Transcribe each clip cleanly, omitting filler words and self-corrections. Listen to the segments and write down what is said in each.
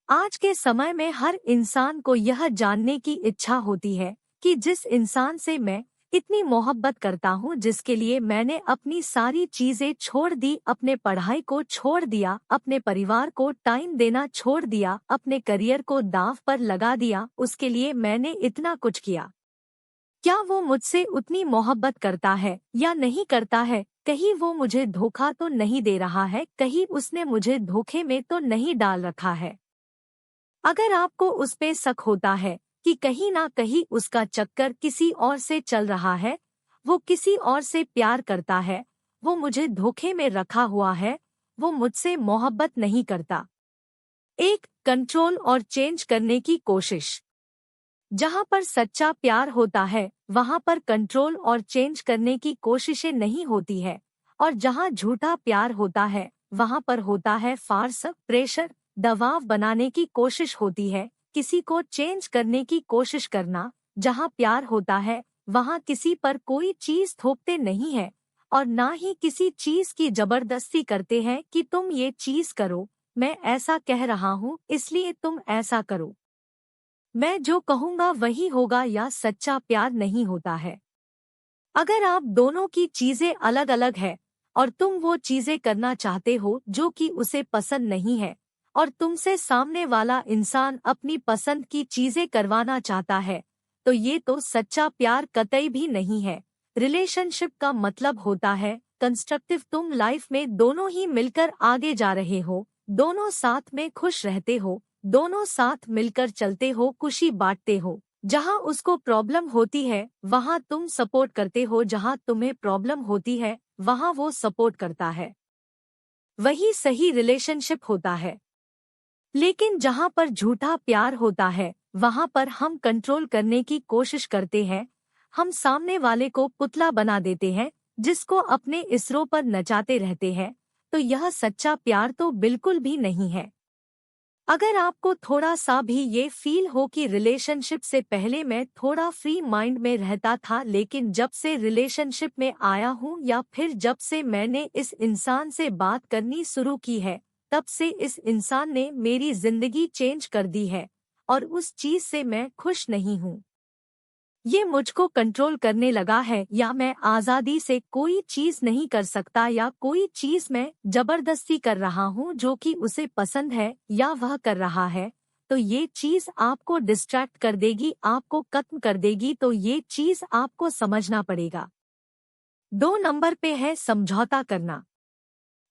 आज के समय में हर इंसान को यह जानने की इच्छा होती है कि जिस इंसान से मैं इतनी मोहब्बत करता हूँ, जिसके लिए मैंने अपनी सारी चीजें छोड़ दी, अपने पढ़ाई को छोड़ दिया, अपने परिवार को टाइम देना छोड़ दिया, अपने करियर को दांव पर लगा दिया, उसके लिए मैंने इतना कुछ किया। क्या वो मुझसे उतनी मोहब्बत करता है या नहीं करता है? कहीं वो मुझे धोखा तो नहीं दे रहा है? कहीं उसने मुझे धोखे में तो नहीं डाल रखा है? अगर आपको उस पे शक होता है कि कहीं ना कहीं उसका चक्कर किसी और से चल रहा है, वो किसी और से प्यार करता है, वो मुझे धोखे में रखा हुआ है, वो मुझसे मोहब्बत नहीं करता। एक कंट्रोल और चेंज करने की कोशिश। जहां पर सच्चा प्यार होता है वहां पर कंट्रोल और चेंज करने की कोशिशें नहीं होती है, और जहां झूठा प्यार होता है वहां पर होता है फार्स, प्रेशर, दबाव बनाने की कोशिश होती है, किसी को चेंज करने की कोशिश करना। जहां प्यार होता है वहां किसी पर कोई चीज थोपते नहीं है और ना ही किसी चीज की जबरदस्ती करते हैं कि तुम ये चीज करो, मैं ऐसा कह रहा हूँ इसलिए तुम ऐसा करो, मैं जो कहूँगा वही होगा, या सच्चा प्यार नहीं होता है। अगर आप दोनों की चीजें अलग अलग है और तुम वो चीजें करना चाहते हो जो कि उसे पसंद नहीं है, और तुमसे सामने वाला इंसान अपनी पसंद की चीजें करवाना चाहता है, तो ये तो सच्चा प्यार कतई भी नहीं है। रिलेशनशिप का मतलब होता है कंस्ट्रक्टिव, तुम लाइफ में दोनों ही मिलकर आगे जा रहे हो, दोनों साथ में खुश रहते हो, दोनों साथ मिलकर चलते हो, खुशी बांटते हो। जहां उसको प्रॉब्लम होती है वहां तुम सपोर्ट करते हो, जहां तुम्हें प्रॉब्लम होती है वहां वो सपोर्ट करता है। वही सही रिलेशनशिप होता है। लेकिन जहां पर झूठा प्यार होता है वहां पर हम कंट्रोल करने की कोशिश करते हैं, हम सामने वाले को पुतला बना देते हैं, जिसको अपने इसरो पर नचाते रहते हैं, तो यह सच्चा प्यार तो बिल्कुल भी नहीं है। अगर आपको थोड़ा सा भी ये फील हो कि रिलेशनशिप से पहले मैं थोड़ा फ्री माइंड में रहता था, लेकिन जब से रिलेशनशिप में आया हूँ या फिर जब से मैंने इस इंसान से बात करनी शुरू की है, तब से इस इंसान ने मेरी जिंदगी चेंज कर दी है और उस चीज से मैं खुश नहीं हूँ। ये मुझको कंट्रोल करने लगा है, या मैं आजादी से कोई चीज नहीं कर सकता, या कोई चीज मैं जबरदस्ती कर रहा हूँ जो कि उसे पसंद है या वह कर रहा है, तो ये चीज आपको डिस्ट्रैक्ट कर देगी, आपको खत्म कर देगी, तो ये चीज आपको समझना पड़ेगा। 2 नंबर पे है समझौता करना।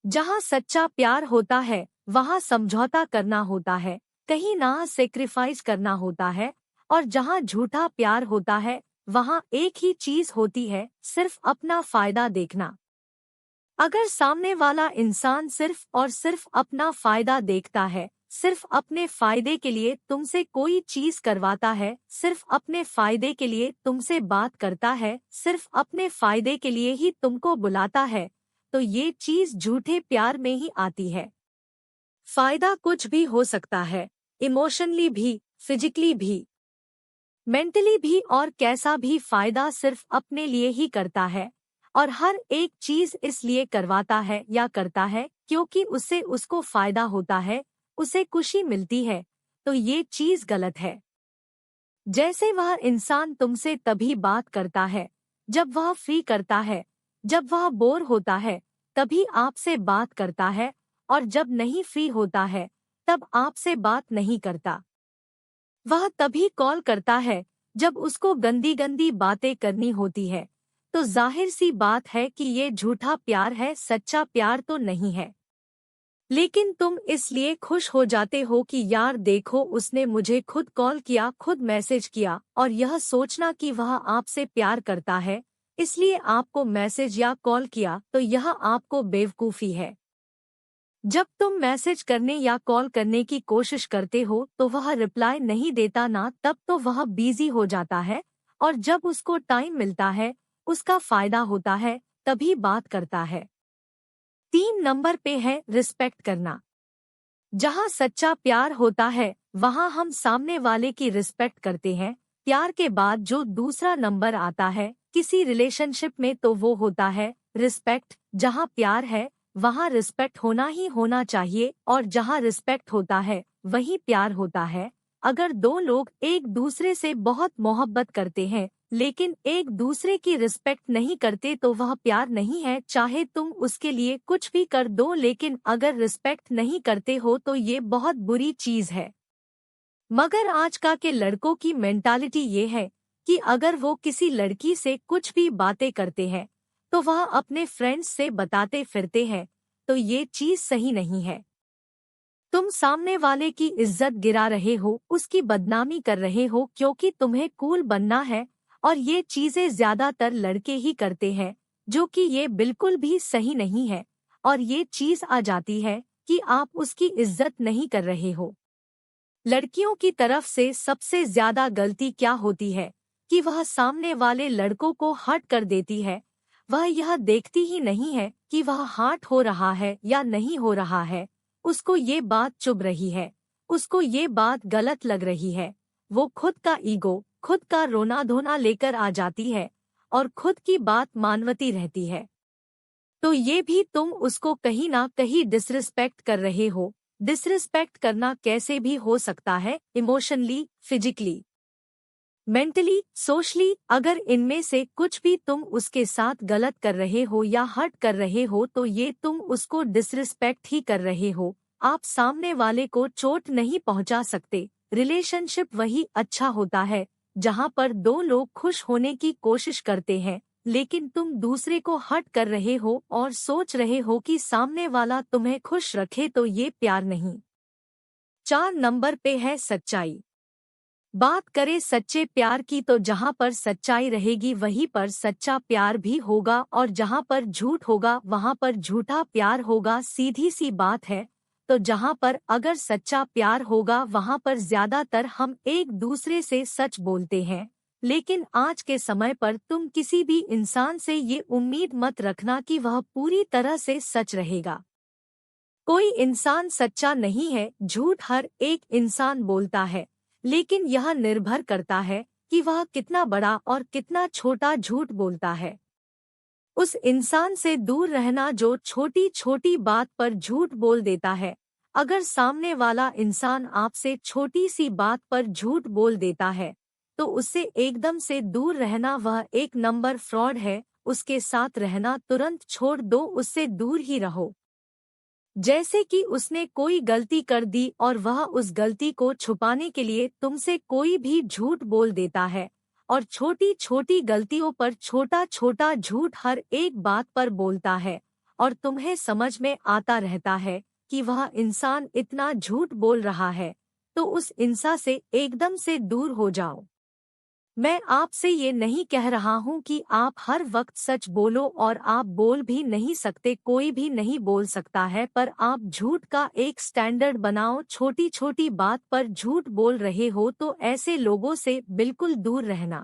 जहाँ सच्चा प्यार होता है वहाँ समझौता करना होता है, कहीं ना सेक्रीफाइस करना होता है, और जहाँ झूठा प्यार होता है वहाँ एक ही चीज होती है, सिर्फ अपना फायदा देखना। अगर सामने वाला इंसान सिर्फ और सिर्फ अपना फायदा देखता है, सिर्फ अपने फायदे के लिए तुमसे कोई चीज करवाता है, सिर्फ अपने फायदे के लिए तुमसे बात करता है, सिर्फ अपने फायदे के लिए ही तुमको बुलाता है, तो ये चीज झूठे प्यार में ही आती है। फायदा कुछ भी हो सकता है, इमोशनली भी, फिजिकली भी, मेंटली भी, और कैसा भी फायदा सिर्फ अपने लिए ही करता है, और हर एक चीज इसलिए करवाता है या करता है क्योंकि उससे उसको फायदा होता है, उसे खुशी मिलती है, तो ये चीज गलत है। जैसे वह इंसान तुमसे तभी बात करता है जब वह फ्री करता है, जब वह बोर होता है तभी आपसे बात करता है, और जब नहीं फ्री होता है तब आपसे बात नहीं करता। वह तभी कॉल करता है जब उसको गंदी गंदी बातें करनी होती है, तो जाहिर सी बात है कि ये झूठा प्यार है, सच्चा प्यार तो नहीं है। लेकिन तुम इसलिए खुश हो जाते हो कि यार देखो उसने मुझे खुद कॉल किया, खुद मैसेज किया, और यह सोचना कि वह आपसे प्यार करता है इसलिए आपको मैसेज या कॉल किया, तो यह आपको बेवकूफ़ी है। जब तुम मैसेज करने या कॉल करने की कोशिश करते हो तो वह रिप्लाई नहीं देता ना, तब तो वह बिजी हो जाता है, और जब उसको टाइम मिलता है, उसका फायदा होता है, तभी बात करता है। 3 नंबर पे है रिस्पेक्ट करना। जहाँ सच्चा प्यार होता है वहाँ हम सामने वाले की रिस्पेक्ट करते हैं। प्यार के बाद जो दूसरा नंबर आता है किसी रिलेशनशिप में, तो वो होता है रिस्पेक्ट। जहाँ प्यार है वहाँ रिस्पेक्ट होना ही होना चाहिए, और जहाँ रिस्पेक्ट होता है वहीं प्यार होता है। अगर दो लोग एक दूसरे से बहुत मोहब्बत करते हैं लेकिन एक दूसरे की रिस्पेक्ट नहीं करते तो वह प्यार नहीं है। चाहे तुम उसके लिए कुछ भी कर दो, लेकिन अगर रिस्पेक्ट नहीं करते हो तो ये बहुत बुरी चीज है। मगर आज का के लड़कों की मेंटालिटी ये है कि अगर वो किसी लड़की से कुछ भी बातें करते हैं तो वह अपने फ्रेंड्स से बताते फिरते हैं, तो ये चीज सही नहीं है। तुम सामने वाले की इज्जत गिरा रहे हो, उसकी बदनामी कर रहे हो क्योंकि तुम्हें कूल बनना है, और ये चीजें ज्यादातर लड़के ही करते हैं, जो कि ये बिल्कुल भी सही नहीं है। और ये चीज आ जाती है कि आप उसकी इज्जत नहीं कर रहे हो। लड़कियों की तरफ से सबसे ज्यादा गलती क्या होती है कि वह सामने वाले लड़कों को हर्ट कर देती है। वह यह देखती ही नहीं है कि वह हर्ट हो रहा है या नहीं हो रहा है। उसको ये बात चुभ रही है, उसको ये बात गलत लग रही है। वो खुद का ईगो, खुद का रोना धोना लेकर आ जाती है और खुद की बात मानवती रहती है। तो ये भी तुम उसको कहीं ना कहीं डिसरिस्पेक्ट कर रहे हो। डिसरिस्पेक्ट करना कैसे भी हो सकता है, इमोशनली, फिजिकली, मेंटली, सोशली। अगर इनमें से कुछ भी तुम उसके साथ गलत कर रहे हो या हर्ट कर रहे हो तो ये तुम उसको डिसरिस्पेक्ट ही कर रहे हो। आप सामने वाले को चोट नहीं पहुंचा सकते। रिलेशनशिप वही अच्छा होता है जहां पर दो लोग खुश होने की कोशिश करते हैं, लेकिन तुम दूसरे को हर्ट कर रहे हो और सोच रहे हो कि सामने वाला तुम्हें खुश रखे, तो ये प्यार नहीं। 4 नंबर पे है सच्चाई। बात करें सच्चे प्यार की तो जहाँ पर सच्चाई रहेगी वहीं पर सच्चा प्यार भी होगा, और जहाँ पर झूठ होगा वहाँ पर झूठा प्यार होगा। सीधी सी बात है। तो जहाँ पर अगर सच्चा प्यार होगा वहाँ पर ज्यादातर हम एक दूसरे से सच बोलते हैं, लेकिन आज के समय पर तुम किसी भी इंसान से ये उम्मीद मत रखना कि वह पूरी तरह से सच रहेगा। कोई इंसान सच्चा नहीं है, झूठ हर एक इंसान बोलता है, लेकिन यह निर्भर करता है कि वह कितना बड़ा और कितना छोटा झूठ बोलता है। उस इंसान से दूर रहना जो छोटी छोटी बात पर झूठ बोल देता है। अगर सामने वाला इंसान आपसे छोटी सी बात पर झूठ बोल देता है तो उससे एकदम से दूर रहना वह 1 नंबर फ्रॉड है। उसके साथ रहना तुरंत छोड़ दो, उससे दूर ही रहो। जैसे कि उसने कोई गलती कर दी और वह उस गलती को छुपाने के लिए तुमसे कोई भी झूठ बोल देता है, और छोटी छोटी गलतियों पर छोटा छोटा झूठ हर एक बात पर बोलता है, और तुम्हें समझ में आता रहता है कि वह इंसान इतना झूठ बोल रहा है, तो उस इंसान से एकदम से दूर हो जाओ। मैं आपसे ये नहीं कह रहा हूँ कि आप हर वक्त सच बोलो, और आप बोल भी नहीं सकते, कोई भी नहीं बोल सकता है, पर आप झूठ का एक स्टैंडर्ड बनाओ। छोटी छोटी बात पर झूठ बोल रहे हो तो ऐसे लोगों से बिल्कुल दूर रहना।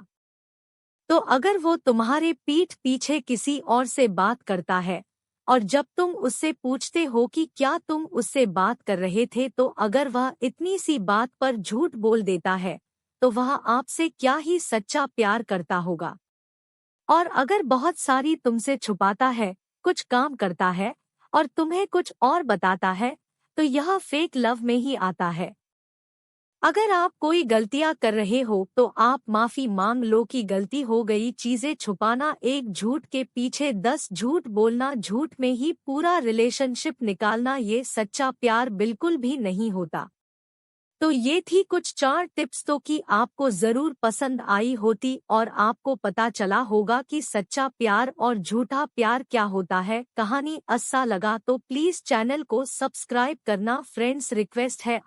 तो अगर वो तुम्हारे पीठ पीछे किसी और से बात करता है और जब तुम उससे पूछते हो कि क्या तुम उससे बात कर रहे थे, तो अगर वह इतनी सी बात पर झूठ बोल देता है तो वह आपसे क्या ही सच्चा प्यार करता होगा। और अगर बहुत सारी तुमसे छुपाता है, कुछ काम करता है और तुम्हें कुछ और बताता है, तो यह फेक लव में ही आता है। अगर आप कोई गलतियां कर रहे हो तो आप माफी मांग लो कि गलती हो गई। चीजें छुपाना, एक झूठ के पीछे 10 झूठ बोलना, झूठ में ही पूरा रिलेशनशिप निकालना, ये सच्चा प्यार बिल्कुल भी नहीं होता। तो ये थी कुछ 4 टिप्स, तो कि आपको जरूर पसंद आई होती और आपको पता चला होगा कि सच्चा प्यार और झूठा प्यार क्या होता है। कहानी अच्छा लगा तो प्लीज चैनल को सब्सक्राइब करना। फ्रेंड्स, रिक्वेस्ट है